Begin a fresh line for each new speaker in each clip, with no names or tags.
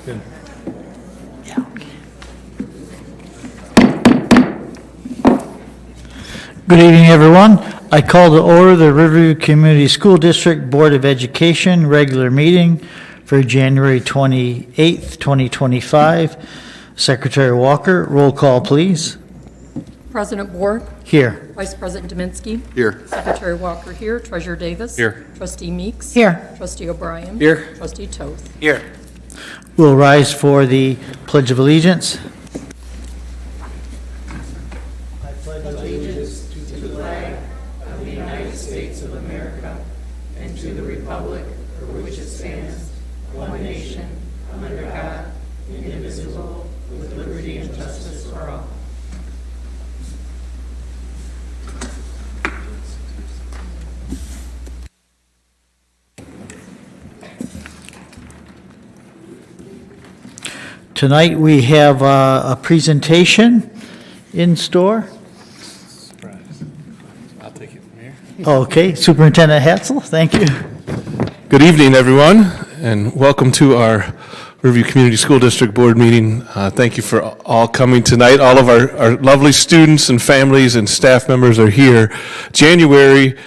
Good.
Good evening, everyone. I call to order the Riverview Community School District Board of Education regular meeting for January 28th, 2025. Secretary Walker, roll call, please.
President Borg,
Here.
Vice President Dominski,
Here.
Secretary Walker here, Treasurer Davis.
Here.
Trustee Meeks.
Here.
Trustee O'Brien.
Here.
Trustee Toth.
Here.
We'll rise for the Pledge of Allegiance. Tonight, we have a presentation in store.
I'll take it from here.
Okay, Superintendent Hatzel, thank you.
Good evening, everyone, and welcome to our Riverview Community School District Board meeting. Thank you for all coming tonight. All of our lovely students and families and staff members are here. January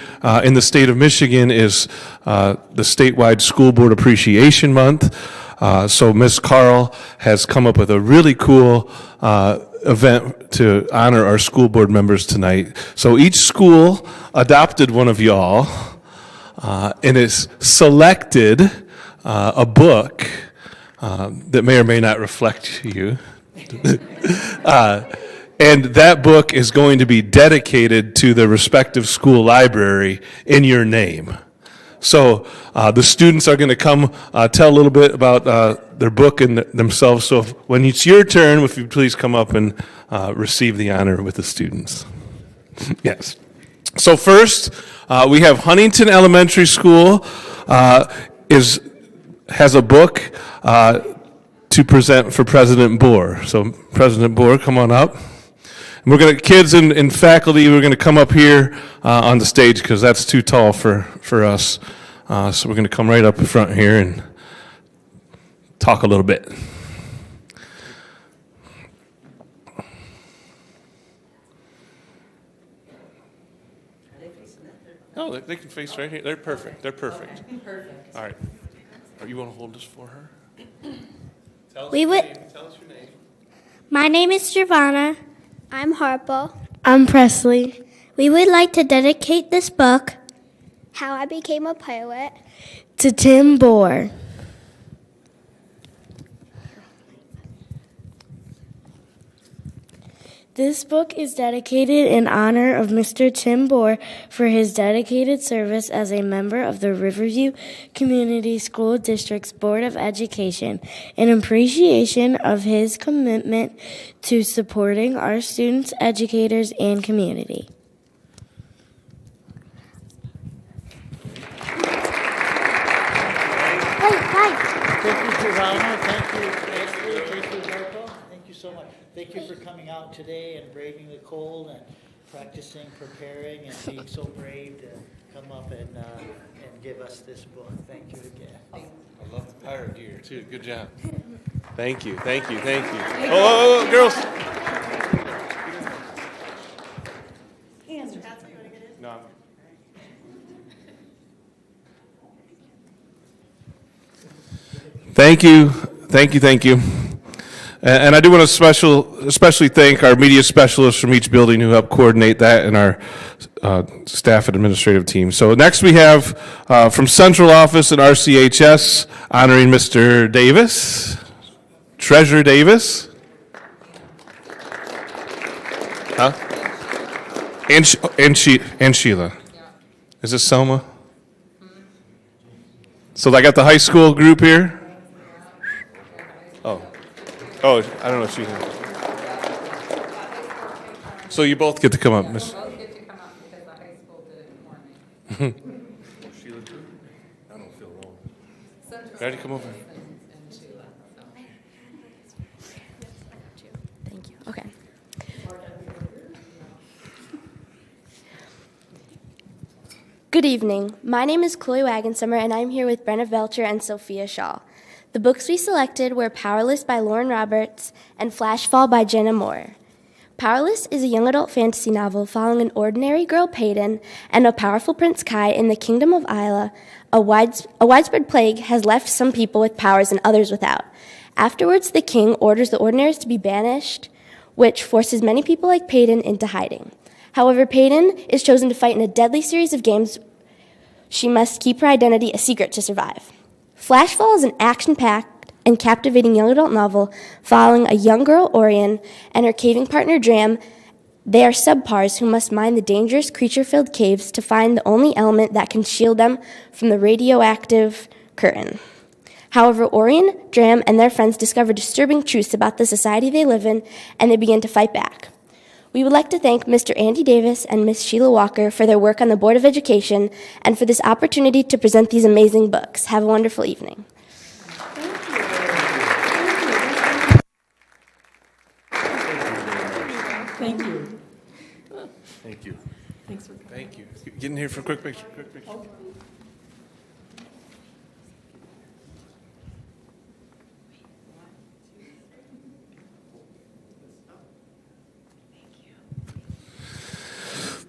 in the state of Michigan is the statewide School Board Appreciation Month. So Ms. Carl has come up with a really cool event to honor our school board members tonight. So each school adopted one of y'all and has selected a book that may or may not reflect you. And that book is going to be dedicated to the respective school library in your name. So the students are going to come tell a little bit about their book and themselves. So when it's your turn, if you please come up and receive the honor with the students. Yes. So first, we have Huntington Elementary School has a book to present for President Bohr. So President Bohr, come on up. And we're going to, kids and faculty, we're going to come up here on the stage because that's too tall for us. So we're going to come right up in front here and talk a little bit. No, they can face right here. They're perfect. They're perfect. Perfect. All right. You want to hold this for her? Tell us your name. Tell us your name.
My name is Giovanna.
I'm Harpo.
I'm Presley. We would like to dedicate this book
How I Became a Pilot.
to Tim Bohr. This book is dedicated in honor of Mr. Tim Bohr for his dedicated service as a member of the Riverview Community School District's Board of Education, in appreciation of his commitment to supporting our students, educators, and community.
Thank you, Giovanna. Thank you, Ashley. Thank you, Marco. Thank you so much. Thank you for coming out today and braving the cold and practicing, preparing, and being so brave to come up and give us this book. Thank you again.
I love the pirate gear, too. Good job. Thank you. Thank you. Thank you. Oh, girls. No. Thank you. Thank you. Thank you. And I do want to especially thank our media specialists from each building who helped coordinate that, and our staff and administrative team. So next we have from Central Office and RCHS honoring Mr. Davis, Treasurer Davis. Huh? And Sheila. Is this Selma? So I got the high school group here. Oh, I don't know if she has. So you both get to come up, Miss.
Both get to come up because the high school did it for me.
Sheila too? I don't feel old. Ready, come over.
Thank you. Okay. Good evening. My name is Chloe Wagensummer, and I'm here with Brenna Belcher and Sophia Shaw.
The books we selected were Powerless by Lauren Roberts and Flashfall by Jenna Moore. Powerless is a young adult fantasy novel following an ordinary girl, Peyton, and a powerful Prince Kai in the Kingdom of Isla. A widespread plague has left some people with powers and others without. Afterwards, the king orders the ordinaries to be banished, which forces many people like Peyton into hiding. However, Peyton is chosen to fight in a deadly series of games. She must keep her identity a secret to survive. Flashfall is an action-packed and captivating young adult novel following a young girl, Orion, and her caving partner, Dram. They are subpars who must mine the dangerous creature-filled caves to find the only element that can shield them from the radioactive curtain. However, Orion, Dram, and their friends discover disturbing truths about the society they live in, and they begin to fight back. We would like to thank Mr. Andy Davis and Ms. Sheila Walker for their work on the Board of Education and for this opportunity to present these amazing books. Have a wonderful evening.
Thank you.
Thank you.
Thanks for
Thank you. Get in here for a quick picture. Quick picture.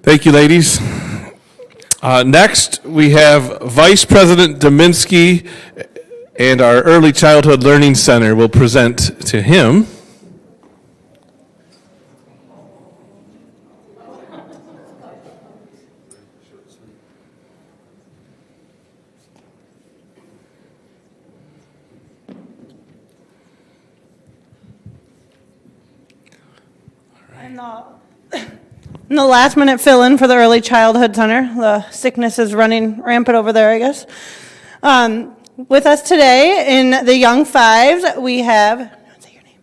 Thank you, ladies. Next, we have Vice President Dominski and our Early Childhood Learning Center will present to him.
In the last-minute fill-in for the Early Childhood Center. The sickness is running rampant over there, I guess. With us today in the Young Fives, we have, say your name.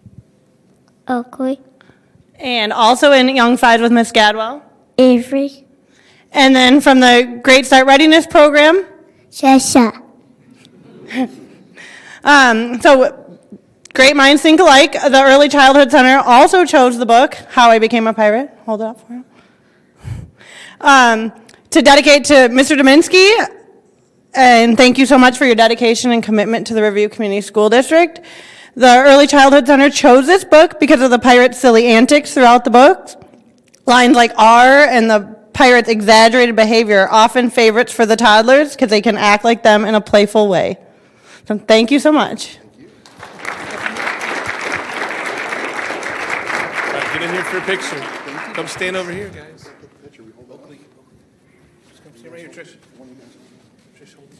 Oakley.
And also in Young Fives with Miss Gadwell.
Avery.
And then from the Great Start Readiness Program.
Shasha.
So great minds think alike. The Early Childhood Center also chose the book, How I Became a Pirate. Hold it up for him. To dedicate to Mr. Dominski, and thank you so much for your dedication and commitment to the Riverview Community School District. The Early Childhood Center chose this book because of the pirates' silly antics throughout the book. Lines like R and the pirates' exaggerated behavior are often favorites for the toddlers because they can act like them in a playful way. So thank you so much.
Get in here for a picture. Come stand over here, guys. Oakley. Just come stand right here, Trish. Trish, hold it.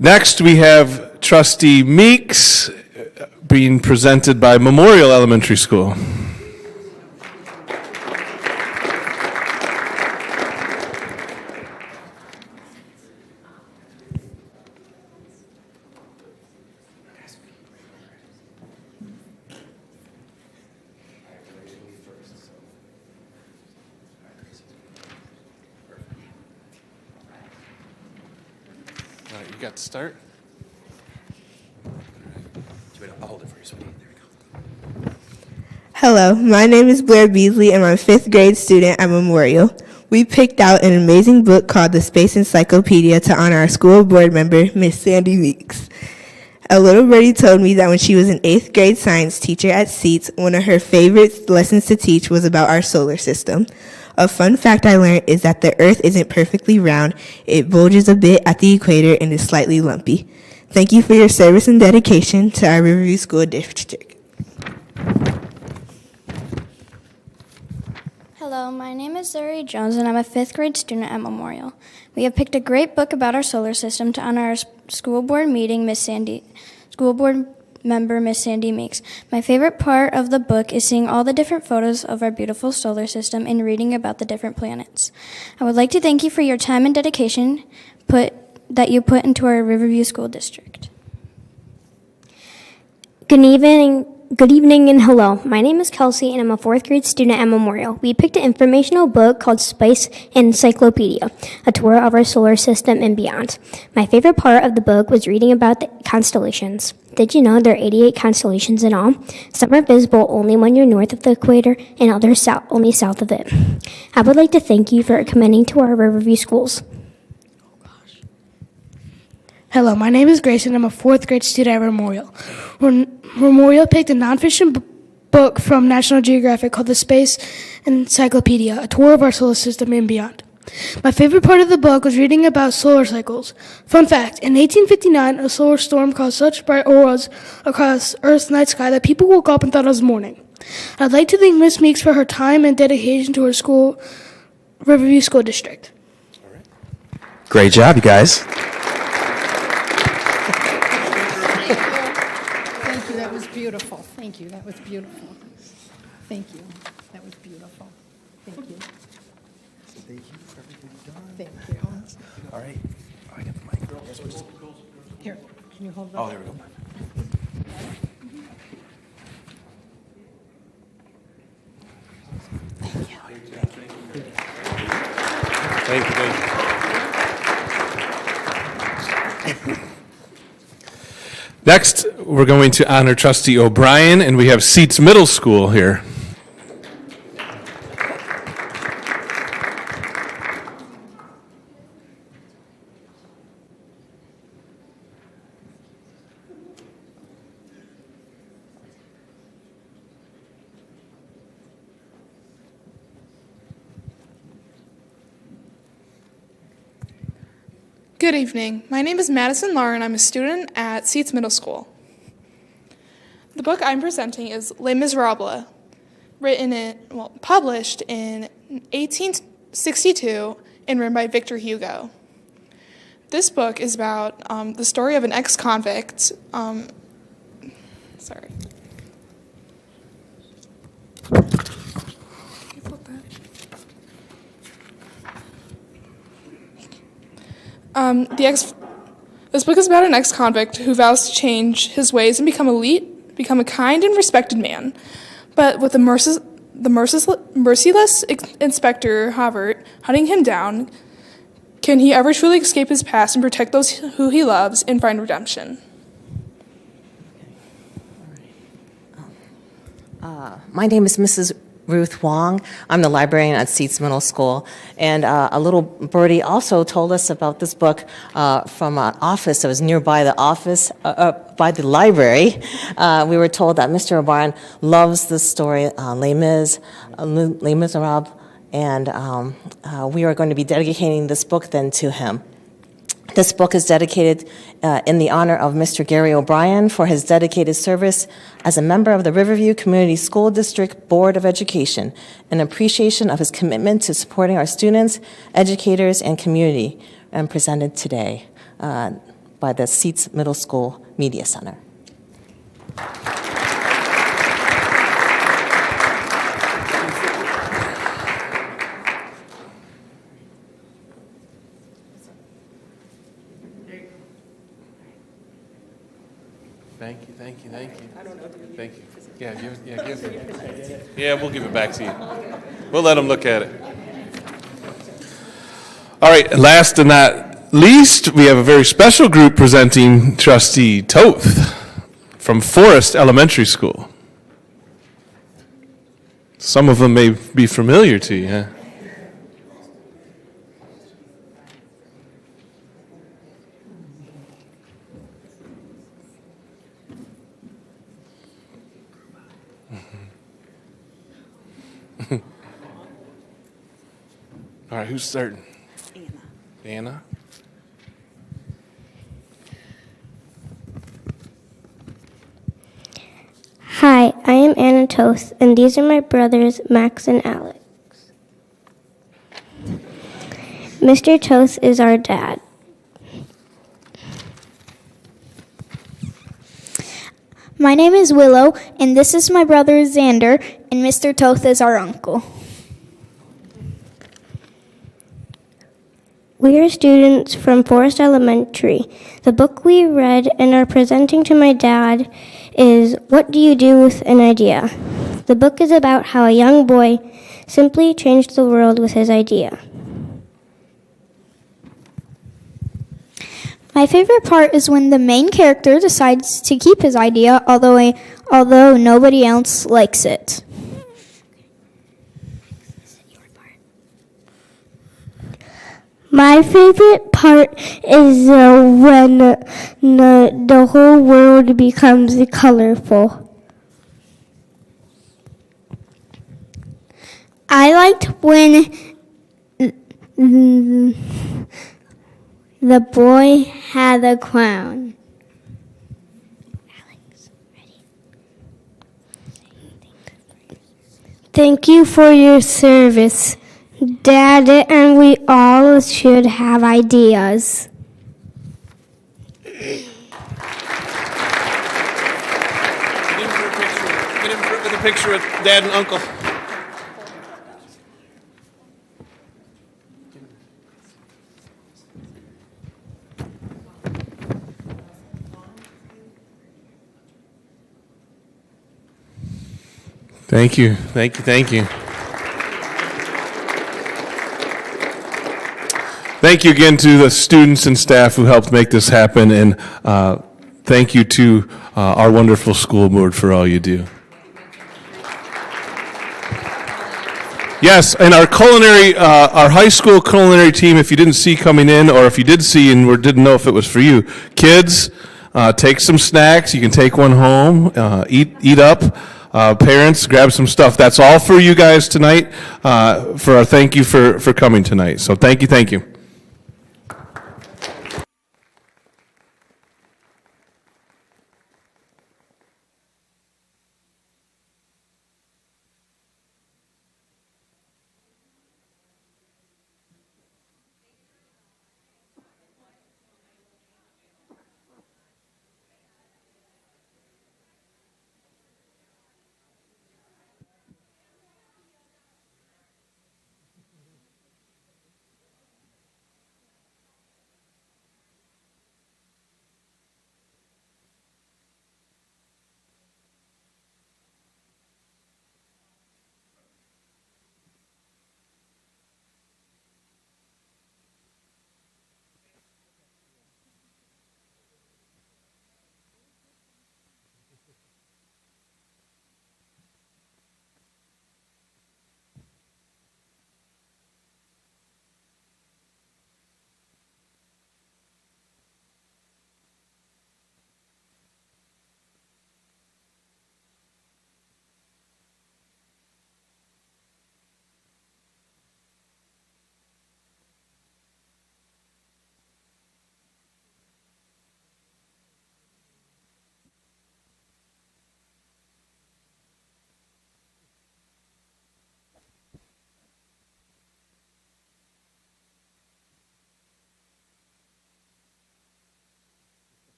Next, we have Trustee Meeks being presented by Memorial Elementary School. All right, you got to start. I'll hold it for you, sweetie. There we go.
Hello, my name is Blair Beasley and I'm a 5th grade student at Memorial. We picked out an amazing book called The Space Encyclopedia to honor our school board member, Miss Sandy Meeks. A little birdie told me that when she was an 8th grade science teacher at SEATS, one of her favorite lessons to teach was about our solar system. A fun fact I learned is that the Earth isn't perfectly round. It bulges a bit at the equator and is slightly lumpy. Thank you for your service and dedication to our Riverview School District.
Hello, my name is Zuri Jones, and I'm a 5th grade student at Memorial. We have picked a great book about our solar system to honor our school board member, Miss Sandy Meeks. My favorite part of the book is seeing all the different photos of our beautiful solar system and reading about the different planets. I would like to thank you for your time and dedication that you put into our Riverview School District.
Good evening and hello. My name is Kelsey and I'm a 4th grade student at Memorial. We picked an informational book called Space Encyclopedia, a tour of our solar system and beyond. My favorite part of the book was reading about the constellations. Did you know there are 88 constellations in all? Some are visible only when you're north of the equator, and others only south of it. I would like to thank you for commending to our Riverview schools.
Hello, my name is Grace, and I'm a 4th grade student at Memorial. Memorial picked a nonfiction book from National Geographic called The Space Encyclopedia, a tour of our solar system and beyond. My favorite part of the book was reading about solar cycles. Fun fact, in 1859, a solar storm caused such bright auroras across Earth's night sky that people woke up and thought it was morning. I'd like to thank Ms. Meeks for her time and dedication to her school, Riverview School District.
Great job, you guys.
Thank you, that was beautiful. Thank you, that was beautiful. Thank you, that was beautiful. Thank you.
Thank you for everything you've done.
Thank you.
All right. I got the mic.
Here, can you hold that?
Oh, there we go.
Thank you. Next, we're going to honor Trustee O'Brien, and we have Seats Middle School here.
Good evening. My name is Madison Lauren. I'm a student at Seats Middle School. The book I'm presenting is Les Miserables, published in 1862 and written by Victor Hugo. This book is about the story of an ex-convict. This book is about an ex-convict who vows to change his ways and become a kind and respected man. But with the merciless Inspector Havert hunting him down, can he ever truly escape his past and protect those who he loves and find redemption?
My name is Mrs. Ruth Wong. I'm the librarian at Seats Middle School. And a little birdie also told us about this book from an office that was nearby the office, by the library. We were told that Mr. O'Brien loves this story, Les Miserables, and we are going to be dedicating this book then to him. This book is dedicated in the honor of Mr. Gary O'Brien for his dedicated service as a member of the Riverview Community School District Board of Education, in appreciation of his commitment to supporting our students, educators, and community, and presented today by the Seats Middle School Media Center.
Thank you. Thank you. Yeah, we'll give it back to you. We'll let them look at it. All right, last and not least, we have a very special group presenting Trustee Toth from Forest Elementary School. Some of them may be familiar to you, huh? All right, who's starting? Anna.
Hi, I am Anna Toth, and these are my brothers, Max and Alex. Mr. Toth is our dad.
My name is Willow, and this is my brother Xander, and Mr. Toth is our uncle.
We are students from Forest Elementary. The book we read and are presenting to my dad is What Do You Do with an Idea? The book is about how a young boy simply changed the world with his idea.
My favorite part is when the main character decides to keep his idea, although nobody else likes it.
My favorite part is when the whole world becomes colorful. I liked when the boy had a crown. Thank you for your service, Dad, and we all should have ideas.
Get in for a picture with Dad and Uncle. Thank you. Thank you again to the students and staff who helped make this happen, and thank you to our wonderful school board for all you do. Yes, and our high school culinary team, if you didn't see coming in, or if you did see and didn't know if it was for you, kids, take some snacks. You can take one home, eat up. Parents, grab some stuff. That's all for you guys tonight, for our thank you for coming tonight. So thank you.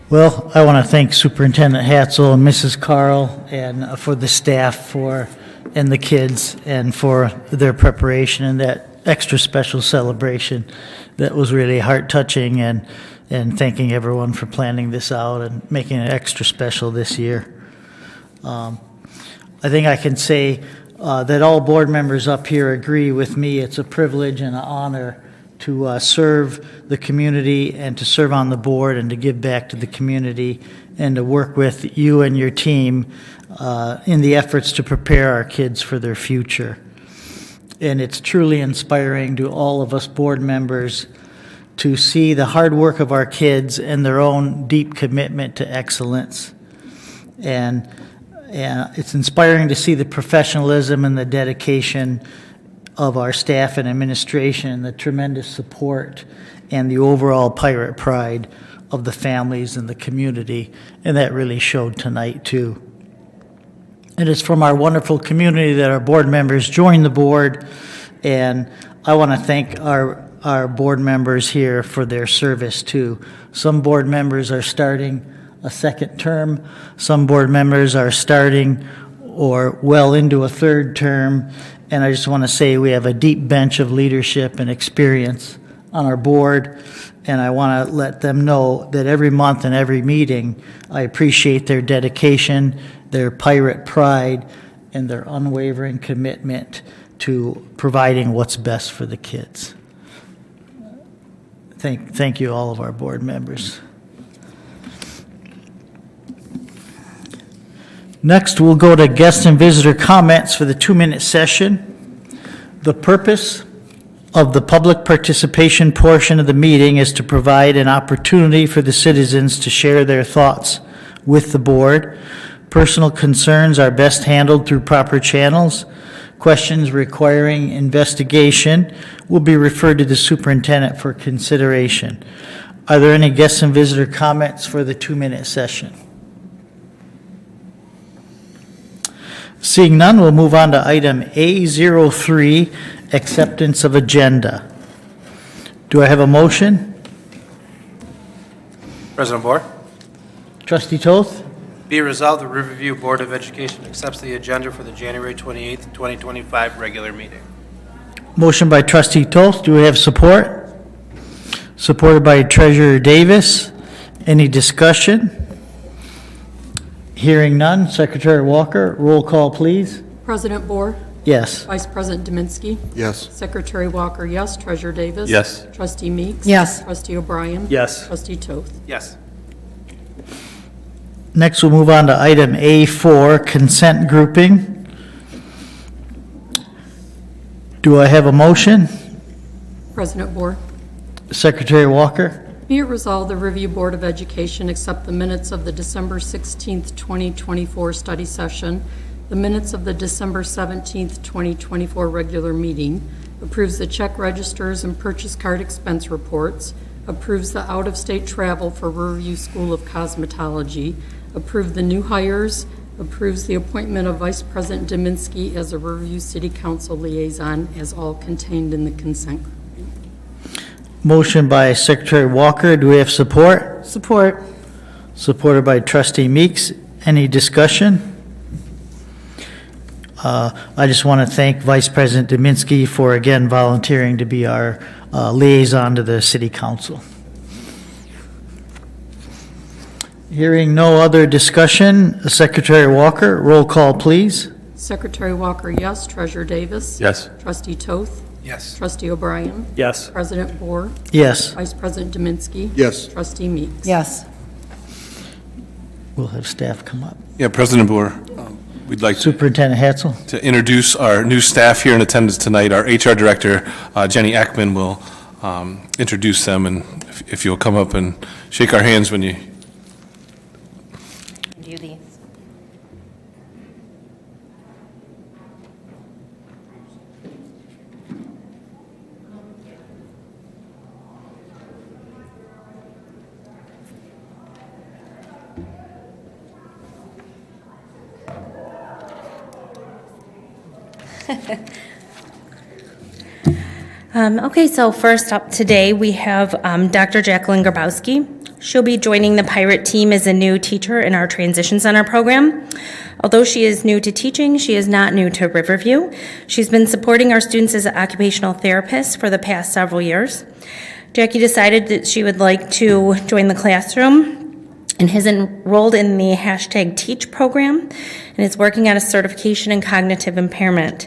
Well, I want to thank Superintendent Hatzel and Mrs. Carl and for the staff and the kids and for their preparation and that extra special celebration. That was really heart-touching, and thanking everyone for planning this out and making it extra special this year. I think I can say that all board members up here agree with me. It's a privilege and an honor to serve the community and to serve on the board and to give back to the community and to work with you and your team in the efforts to prepare our kids for their future. And it's truly inspiring to all of us board members to see the hard work of our kids and their own deep commitment to excellence. And it's inspiring to see the professionalism and the dedication of our staff and administration, the tremendous support and the overall pirate pride of the families and the community, and that really showed tonight too. And it's from our wonderful community that our board members joined the board, and I want to thank our board members here for their service too. Some board members are starting a second term, some board members are starting or well into a third term, and I just want to say we have a deep bench of leadership and experience on our board, and I want to let them know that every month and every meeting, I appreciate their dedication, their pirate pride, and their unwavering commitment to providing what's best for the kids. Thank you, all of our board members. Next, we'll go to guest and visitor comments for the 2-minute session. The purpose of the public participation portion of the meeting is to provide an opportunity for the citizens to share their thoughts with the board. Personal concerns are best handled through proper channels. Questions requiring investigation will be referred to the superintendent for consideration. Are there any guest and visitor comments for the 2-minute session? Seeing none, we'll move on to item A03, acceptance of agenda. Do I have a motion?
President Bohr,
Trustee Toth?
be resolved, the Riverview Board of Education accepts the agenda for the January 28th, 2025 regular meeting.
Motion by Trustee Toth. Do we have support? Supported by Treasurer Davis. Any discussion? Hearing none. Secretary Walker, roll call, please.
President Bohr,
Yes.
Vice President Deminsky,
Yes.
Secretary Walker, yes. Treasurer Davis.
Yes.
Trustee Meeks.
Yes.
Trustee O'Brien.
Yes.
Trustee Toth.
Yes.
Next, we'll move on to item A4, consent grouping. Do I have a motion?
President Bohr,
Secretary Walker?
be it resolved, the Review Board of Education accept the minutes of the December 16th, 2024 study session, the minutes of the December 17th, 2024 regular meeting, approves the check registers and purchase card expense reports, approves the out-of-state travel for Riverview School of Cosmetology, approve the new hires, approves the appointment of Vice President Deminsky as a Riverview City Council liaison, as all contained in the consent.
Motion by Secretary Walker. Do we have support?
Support.
Supported by Trustee Meeks. Any discussion? I just want to thank Vice President Deminsky for again volunteering to be our liaison to the City Council. Hearing no other discussion, Secretary Walker, roll call, please.
Secretary Walker, yes. Treasurer Davis.
Yes.
Trustee Toth.
Yes.
Trustee O'Brien.
Yes.
President Bohr.
Yes.
Vice President Deminsky.
Yes.
Trustee Meeks.
Yes.
We'll have staff come up.
Yeah, President Bohr, we'd like
Superintendent Hatzel.
to introduce our new staff here in attendance tonight. Our HR Director, Jenny Ackman, will introduce them, and if you'll come up and shake our hands when you...
Do these.
Okay, so first up today, we have Dr. Jacqueline Grabowski. She'll be joining the Pirate team as a new teacher in our Transition Center program. Although she is new to teaching, she is not new to Riverview. She's been supporting our students as an occupational therapist for the past several years. Jackie decided that she would like to join the classroom and has enrolled in the #Teach program and is working on a certification in cognitive impairment.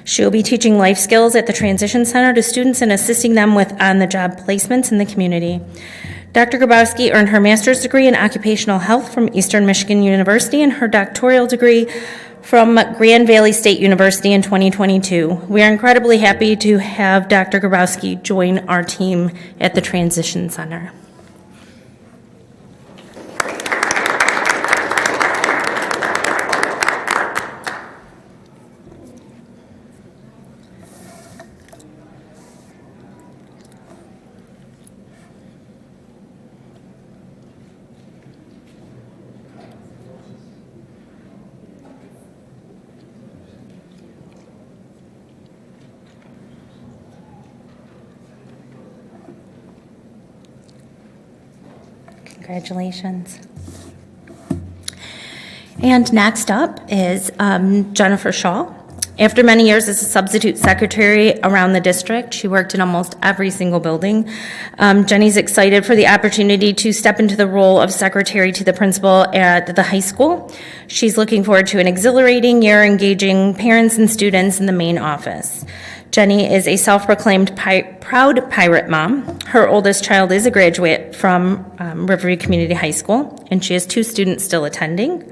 She'll be teaching life skills at the Transition Center to students and assisting them with on-the-job placements in the community. Dr. Grabowski earned her master's degree in occupational health from Eastern Michigan University and her doctoral degree from Grand Valley State University in 2022. We are incredibly happy to have Dr. Grabowski join our team at the Transition Center. Congratulations. And next up is Jennifer Shaw, After many years as a substitute secretary around the district, she worked in almost every single building. Jenny's excited for the opportunity to step into the role of secretary to the principal at the high school. She's looking forward to an exhilarating year engaging parents and students in the main office. Jenny is a self-proclaimed proud pirate mom. Her oldest child is a graduate from Riverview Community High School, and she has 2 students still attending.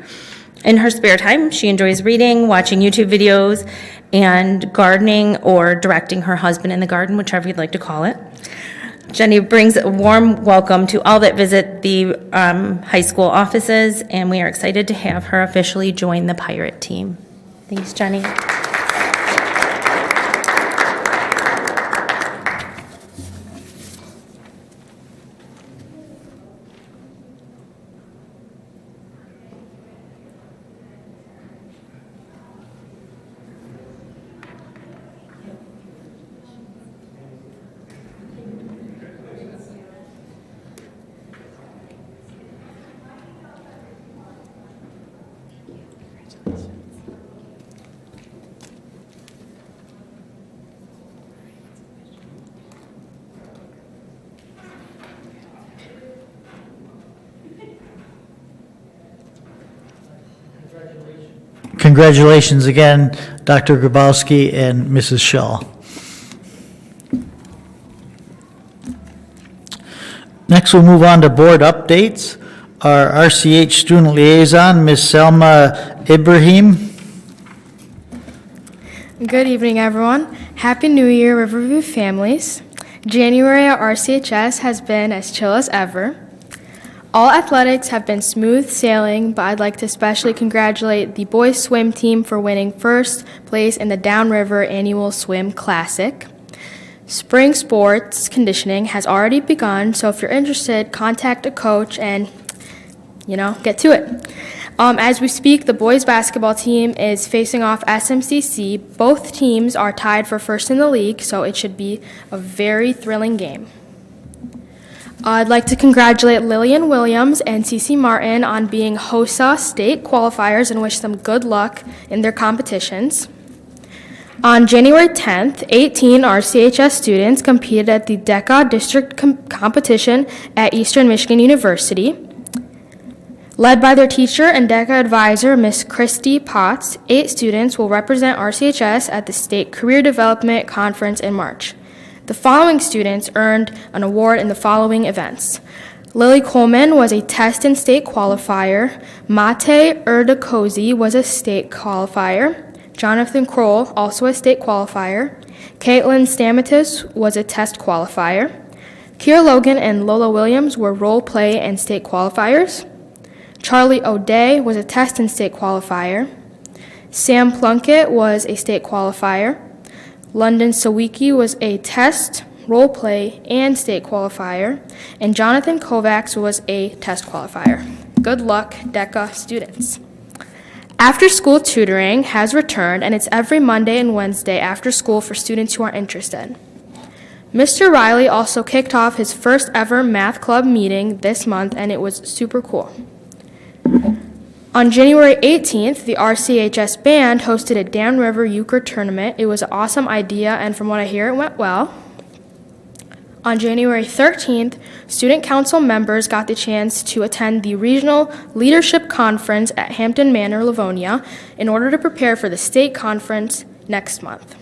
In her spare time, she enjoys reading, watching YouTube videos, and gardening or directing her husband in the garden, whichever you'd like to call it. Jenny brings a warm welcome to all that visit the high school offices, and we are excited to have her officially join the Pirate team. Thanks, Jenny.
Congratulations again, Dr. Grabowski and Mrs. Shaw. Next, we'll move on to board updates. Our RCH student liaison, Ms. Selma Ibrahim.
Good evening, everyone. Happy New Year, Riverview families. January at RCHS has been as chill as ever. All athletics have been smooth sailing, but I'd like to especially congratulate the boys swim team for winning first place in the Downriver Annual Swim Classic. Spring sports conditioning has already begun, so if you're interested, contact a coach and, get to it. As we speak, the boys basketball team is facing off SMCC. Both teams are tied for first in the league, so it should be a very thrilling game. I'd like to congratulate Lillian Williams and Cece Martin on being HOSA state qualifiers and wish them good luck in their competitions. On January 10th, 18 RCHS students competed at the DECA district competition at Eastern Michigan University. Led by their teacher and DECA advisor, Miss Christy Potts, 8 students will represent RCHS at the State Career Development Conference in March. The following students earned an award in the following events. Lily Coleman was a test and state qualifier. Mate Erdakozy was a state qualifier. Jonathan Kroll, also a state qualifier. Caitlin Stamatis was a test qualifier. Kiera Logan and Lola Williams were role play and state qualifiers. Charlie O'Day was a test and state qualifier. Sam Plunkett was a state qualifier. London Sawicki was a test, role play, and state qualifier. And Jonathan Kovacs was a test qualifier. Good luck, DECA students. After-school tutoring has returned, and it's every Monday and Wednesday after school for students who are interested. Mr. Riley also kicked off his first ever math club meeting this month, and it was super cool. On January 18th, the RCHS band hosted a Downriver Euchre tournament. It was an awesome idea, and from what I hear, it went well. On January 13th, student council members got the chance to attend the Regional Leadership Conference at Hampton Manor, Livonia, in order to prepare for the state conference next month.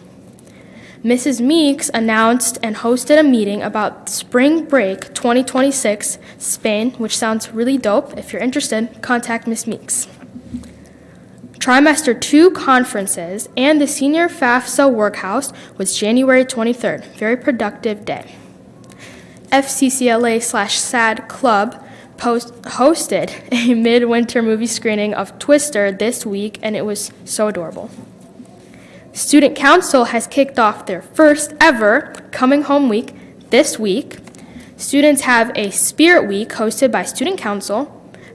Mrs. Meeks announced and hosted a meeting about Spring Break 2026 Spain, which sounds really dope. If you're interested, contact Ms. Meeks. Trimester 2 conferences and the Senior FAFSA Workhouse was January 23rd. Very productive day. FCCLA/SAD Club hosted a midwinter movie screening of Twister this week, and it was so adorable. Student Council has kicked off their first ever Coming Home Week this week. Students have a Spirit Week hosted by Student Council,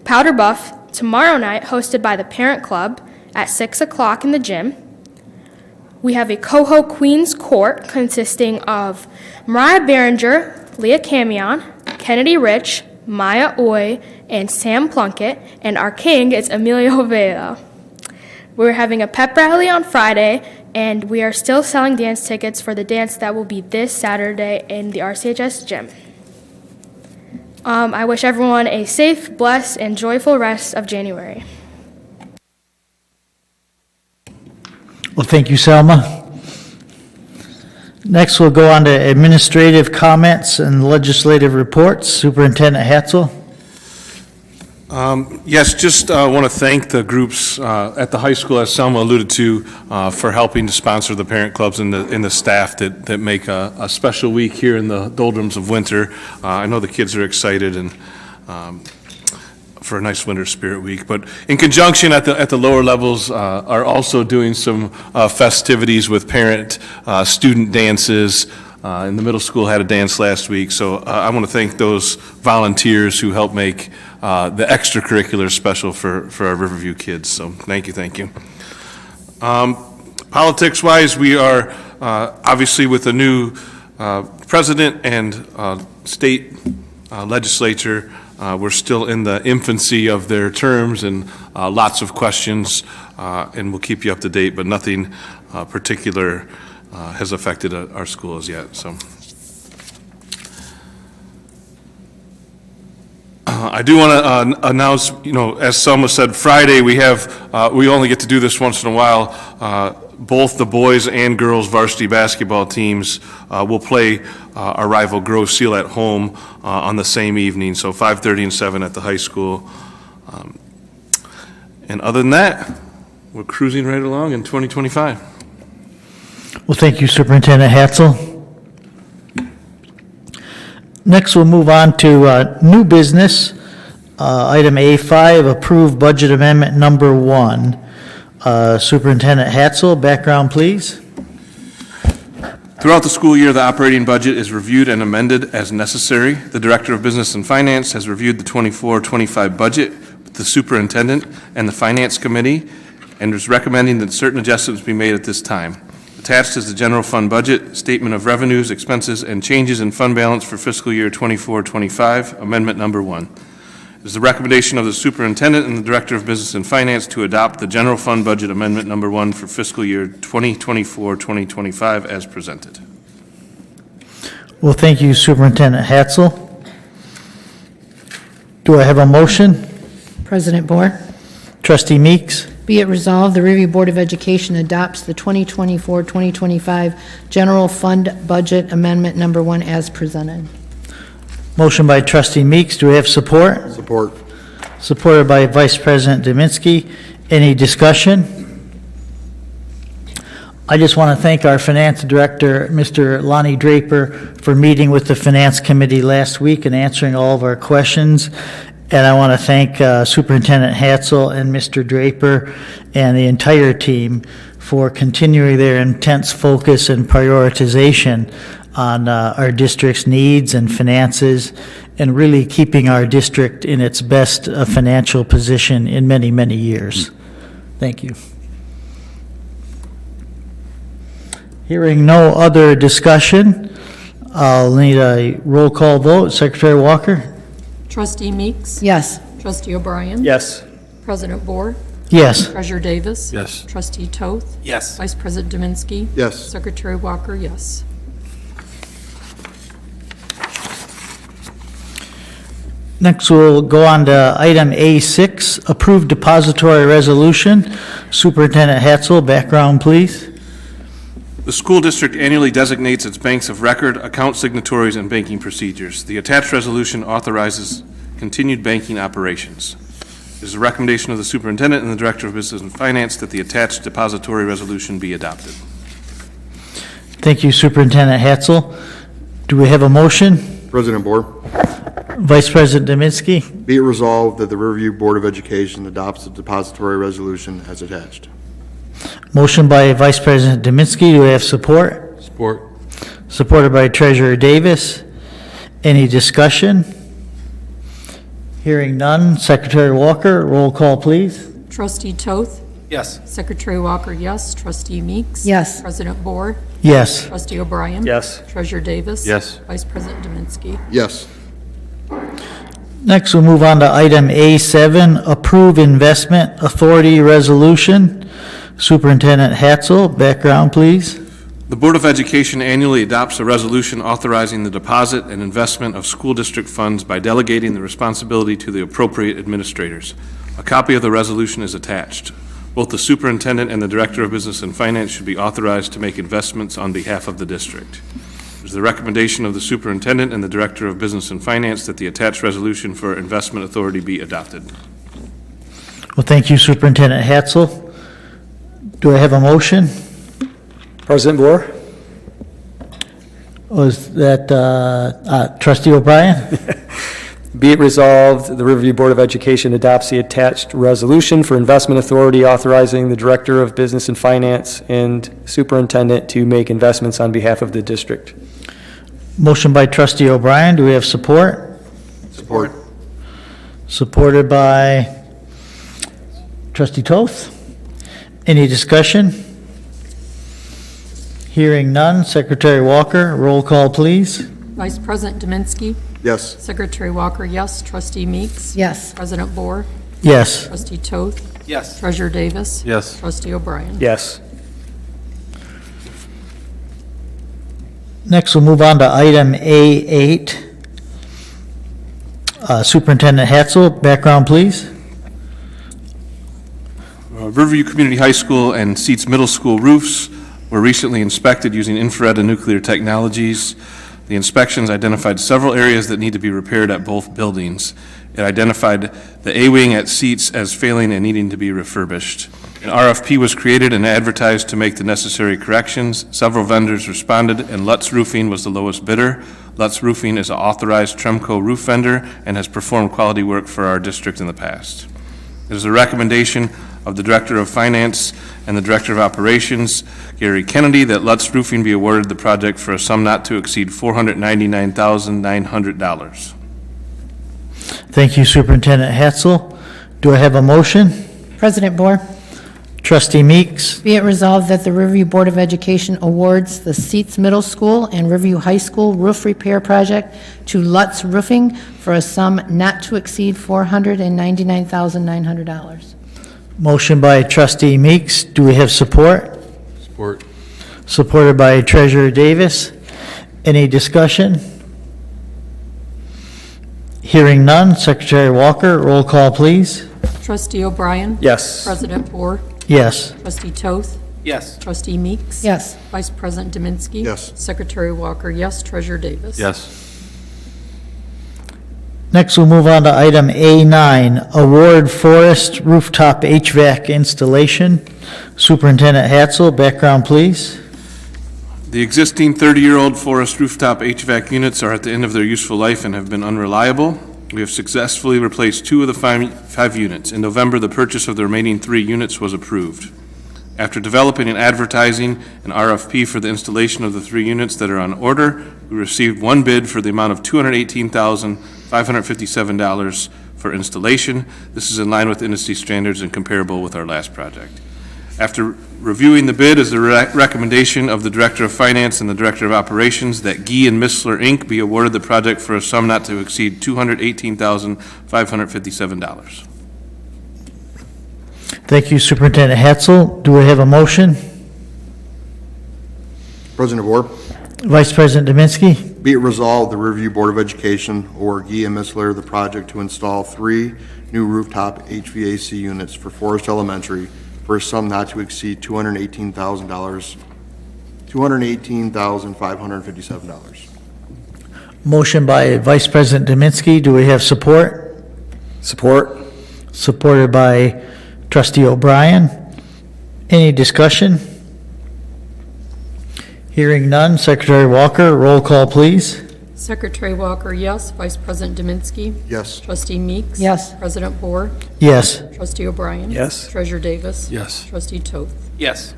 Powder Buff tomorrow night hosted by the Parent Club at 6 o'clock in the gym. We have a Coho Queens Court consisting of Mariah Behringer, Leah Camion, Kennedy Rich, Maya Oy, and Sam Plunkett, and our king is Emilio Vela. We're having a pep rally on Friday, and we are still selling dance tickets for the dance that will be this Saturday in the RCHS gym. I wish everyone a safe, blessed, and joyful rest of January.
Well, thank you, Selma. Next, we'll go on to administrative comments and legislative reports. Superintendent Hatzel.
Yes, just want to thank the groups at the high school, as Selma alluded to, for helping to sponsor the parent clubs and the staff that make a special week here in the doldrums of winter. I know the kids are excited and for a nice winter spirit week. But in conjunction at the lower levels are also doing some festivities with parent student dances. And the middle school had a dance last week, so I want to thank those volunteers who helped make the extracurricular special for our Riverview kids. So thank you. Politics-wise, we are obviously with a new president and state legislature. We're still in the infancy of their terms and lots of questions, and we'll keep you up to date, but nothing particular has affected our school as yet. So I do want to announce, as Selma said, Friday we only get to do this once in a while. Both the boys and girls varsity basketball teams will play our rival Grove Seal at home on the same evening, so 5:30 and 7 at the high school. And other than that, we're cruising right along in 2025.
Well, thank you, Superintendent Hatzel. Next, we'll move on to new business. Item A5, approved budget amendment number 1. Superintendent Hatzel, background, please.
Throughout the school year, the operating budget is reviewed and amended as necessary. The Director of Business and Finance has reviewed the 24-25 budget with the Superintendent and the Finance Committee and is recommending that certain adjustments be made at this time. Attached is the general fund budget, statement of revenues, expenses, and changes in fund balance for fiscal year 24-25, amendment number 1. It is the recommendation of the superintendent and the director of business and finance to adopt the general fund budget amendment number 1 for fiscal year 2024-2025 as presented.
Well, thank you, Superintendent Hatzel. Do I have a motion?
President Bohr.
Trustee Meeks.
Be it resolved, the Riverview Board of Education adopts the 2024-2025 General Fund Budget Amendment Number 1 as presented.
Motion by Trustee Meeks. Do we have support?
Support.
Supported by Vice President Dominski. Any discussion? I just want to thank our Finance Director, Mr. Lonnie Draper, for meeting with the Finance Committee last week and answering all of our questions. And I want to thank Superintendent Hatzel and Mr. Draper and the entire team for continuing their intense focus and prioritization on our district's needs and finances and really keeping our district in its best financial position in many, many years. Thank you. Hearing no other discussion, I'll need a roll call vote. Secretary Walker?
Trustee Meeks?
Yes.
Trustee O'Brien?
Yes.
President Bohr?
Yes.
Treasurer Davis?
Yes.
Trustee Toth?
Yes.
Vice President Dominski?
Yes.
Secretary Walker, yes.
Next, we'll go on to item A6, approved depository resolution. Superintendent Hatzel, background, please.
The school district annually designates its banks of record, account signatories, and banking procedures. The attached resolution authorizes continued banking operations. It is the recommendation of the superintendent and the director of business and finance that the attached depository resolution be adopted.
Thank you, Superintendent Hatzel. Do we have a motion?
President Bohr.
Vice President Dominski.
Be it resolved that the Riverview Board of Education adopts the depository resolution as attached.
Motion by Vice President Dominski. Do we have support?
Support.
Supported by Treasurer Davis. Any discussion? Hearing none. Secretary Walker, roll call, please.
Trustee Toth?
Yes.
Secretary Walker, yes. Trustee Meeks?
Yes.
President Bohr?
Yes.
Trustee O'Brien?
Yes.
Treasurer Davis?
Yes.
Vice President Dominski?
Yes.
Next, we'll move on to item A7, approve investment authority resolution. Superintendent Hatzel, background, please.
The Board of Education annually adopts a resolution authorizing the deposit and investment of school district funds by delegating the responsibility to the appropriate administrators. A copy of the resolution is attached. Both the superintendent and the director of business and finance should be authorized to make investments on behalf of the district. It is the recommendation of the superintendent and the director of business and finance that the attached resolution for investment authority be adopted.
Well, thank you, Superintendent Hatzel. Do I have a motion?
President Boer?
Was that Trustee O'Brien?
Be it resolved, the Riverview Board of Education adopts the attached resolution for investment authority authorizing the Director of Business and Finance and Superintendent to make investments on behalf of the district.
Motion by Trustee O'Brien. Do we have support?
Support.
Supported by Trustee Toth. Any discussion? Hearing none. Secretary Walker, roll call, please.
Vice President Dominski?
Yes.
Secretary Walker, yes. Trustee Meeks?
Yes.
President Boer?
Yes.
Trustee Toth?
Yes.
Treasurer Davis?
Yes.
Trustee O'Brien?
Yes.
Next, we'll move on to item A8. Superintendent Hatzel, background, please.
Riverview Community High School and Seats Middle School roofs were recently inspected using infrared and nuclear technologies. The inspections identified several areas that need to be repaired at both buildings. It identified the A-wing at Seats as failing and needing to be refurbished. An RFP was created and advertised to make the necessary corrections. Several vendors responded, and Lutz Roofing was the lowest bidder. Lutz Roofing is an authorized Tremco roof vendor and has performed quality work for our district in the past. It is a recommendation of the Director of Finance and the Director of Operations, Gary Kennedy, that Lutz Roofing be awarded the project for a sum not to exceed $499,900.
Thank you, Superintendent Hatzel. Do I have a motion?
President Boer?
Trustee Meeks.
Be it resolved that the Riverview Board of Education awards the Seats Middle School and Riverview High School roof repair project to Lutz Roofing for a sum not to exceed $499,900.
Motion by Trustee Meeks. Do we have support?
Support.
Supported by Treasurer Davis. Any discussion? Hearing none. Secretary Walker, roll call, please.
Trustee O'Brien?
Yes.
President Boer?
Yes.
Trustee Toth?
Yes.
Trustee Meeks?
Yes.
Vice President Dominski?
Yes.
Secretary Walker, yes. Treasurer Davis?
Yes.
Next, we'll move on to item A9, award forest rooftop HVAC installation. Superintendent Hatzel, background, please.
The existing 30-year-old forest rooftop HVAC units are at the end of their useful life and have been unreliable. We have successfully replaced 2 of the five units. In November, the purchase of the remaining 3 units was approved. After developing and advertising an RFP for the installation of the 3 units that are on order, we received one bid for the amount of $218,557 for installation. This is in line with industry standards and comparable with our last project. After reviewing the bid, is the recommendation of the Director of Finance and the Director of Operations that Gee and Missler, Inc. be awarded the project for a sum not to exceed $218,557.
Thank you, Superintendent Hatzel. Do we have a motion?
President Boer?
Vice President Dominski.
Be it resolved, the Riverview Board of Education award Gee and Missler the project to install 3 new rooftop HVAC units for Forest Elementary for a sum not to exceed $218,557.
Motion by Vice President Dominski. Do we have support?
Support.
Supported by Trustee O'Brien. Any discussion? Hearing none. Secretary Walker, roll call, please.
Secretary Walker, yes. Vice President Dominski?
Yes.
Trustee Meeks?
Yes.
President Boer?
Yes.
Trustee O'Brien?
Yes.
Treasurer Davis?
Yes.
Trustee Toth?
Yes.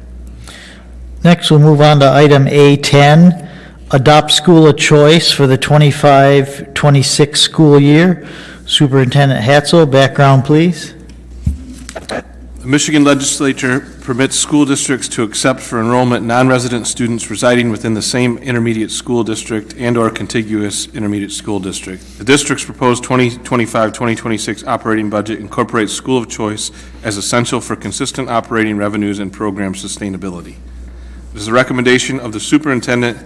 Next, we'll move on to item A10, adopt school of choice for the 25-26 school year. Superintendent Hatzel, background, please.
The Michigan Legislature permits school districts to accept for enrollment non-resident students residing within the same intermediate school district and/or contiguous intermediate school district. The district's proposed 2025-2026 operating budget incorporates school of choice as essential for consistent operating revenues and program sustainability. It is the recommendation of the superintendent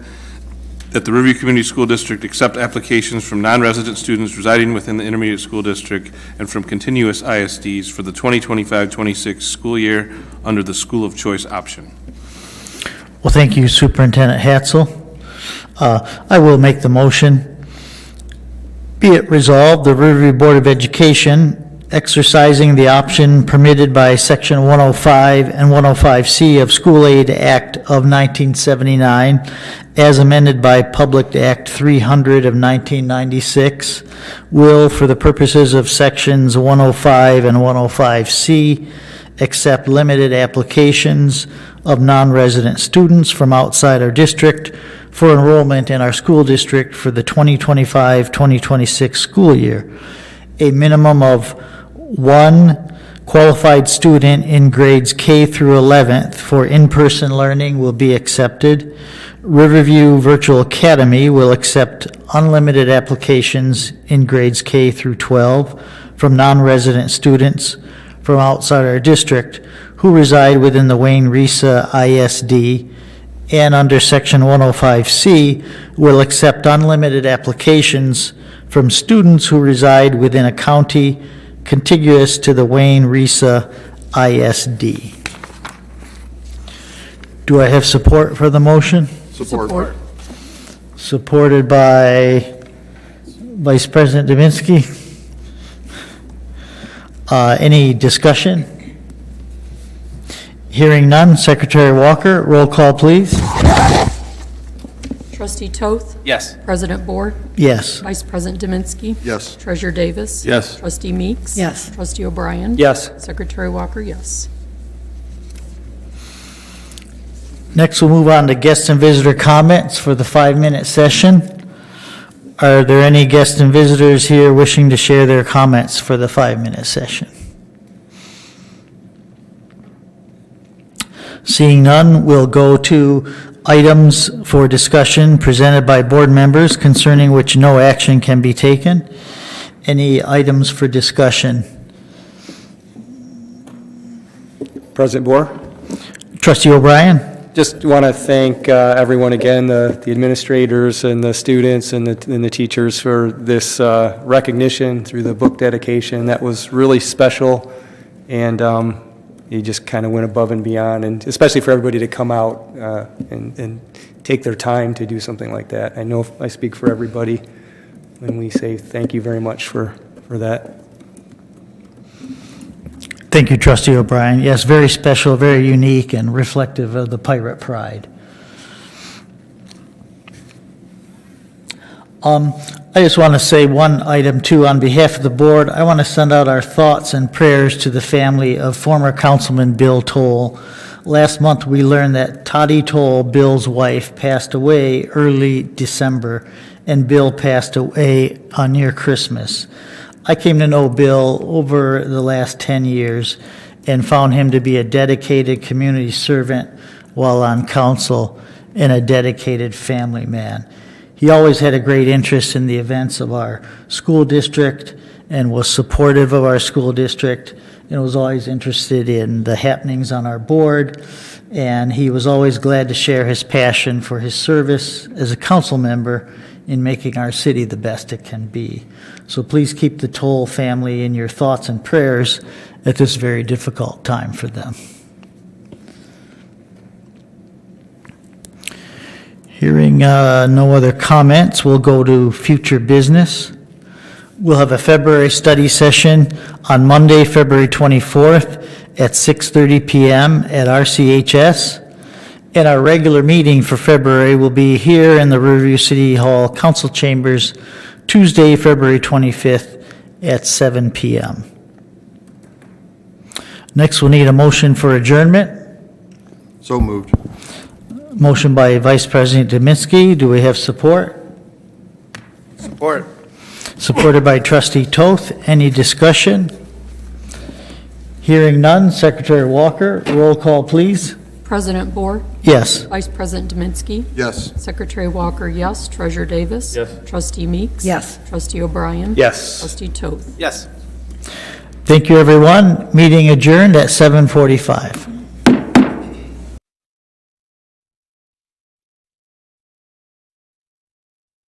that the Riverview Community School District accept applications from non-resident students residing within the intermediate school district and from continuous ISDs for the 2025-26 school year under the school of choice option.
Well, thank you, Superintendent Hatzel. I will make the motion. Be it resolved, the Riverview Board of Education, exercising the option permitted by Section 105 and 105C of School Aid Act of 1979, as amended by Public Act 300 of 1996, will, for the purposes of Sections 105 and 105C, accept limited applications of non-resident students from outside our district for enrollment in our school district for the 2025-2026 school year. A minimum of one qualified student in grades K through 11th for in-person learning will be accepted. Riverview Virtual Academy will accept unlimited applications in grades K through 12 from non-resident students from outside our district who reside within the Wayne Risa ISD, and under Section 105C will accept unlimited applications from students who reside within a county contiguous to the Wayne Risa ISD. Do I have support for the motion?
Support.
Supported by Vice President Dubinsky. Any discussion? Hearing none, Secretary Walker, roll call, please.
Trustee Toth?
Yes.
President Board?
Yes.
Vice President Dominski?
Yes.
Treasurer Davis?
Yes.
Trustee Meeks?
Yes.
Trustee O'Brien?
Yes.
Secretary Walker, yes.
Next, we'll move on to guest and visitor comments for the 5-minute session. Are there any guests and visitors here wishing to share their comments for the 5-minute session? Seeing none, we'll go to items for discussion presented by board members concerning which no action can be taken. Any items for discussion?
President Boer?
Trustee O'Brien?
Just want to thank everyone again, the administrators and the students and the teachers for this recognition through the book dedication. That was really special, and you just kind of went above and beyond, and especially for everybody to come out and take their time to do something like that. I know I speak for everybody when we say thank you very much for that.
Thank you, Trustee O'Brien. Yes, very special, very unique, and reflective of the pirate pride. I just want to say one item, too, on behalf of the board. I want to send out our thoughts and prayers to the family of former Councilman Bill Toll. Last month, we learned that Toddy Toll, Bill's wife, passed away early December, and Bill passed away near Christmas. I came to know Bill over the last 10 years and found him to be a dedicated community servant while on council and a dedicated family man. He always had a great interest in the events of our school district and was supportive of our school district and was always interested in the happenings on our board. And he was always glad to share his passion for his service as a council member in making our city the best it can be. So please keep the Toll family in your thoughts and prayers at this very difficult time for them. Hearing no other comments, we'll go to future business. We'll have a February study session on Monday, February 24th at 6:30 p.m. at RCHS. And our regular meeting for February will be here in the Riverview City Hall Council Chambers, Tuesday, February 25th at 7 p.m. Next, we'll need a motion for adjournment.
So moved.
Motion by Vice President Dominski. Do we have support?
Support.
Supported by Trustee Toth. Any discussion? Hearing none, Secretary Walker, roll call, please.
President Bohr?
Yes.
Vice President Dominski?
Yes.
Secretary Walker, yes. Treasurer Davis?
Yes.
Trustee Meeks?
Yes.
Trustee O'Brien?
Yes.
Trustee Toth?
Yes.
Thank you, everyone. Meeting adjourned at 7:45.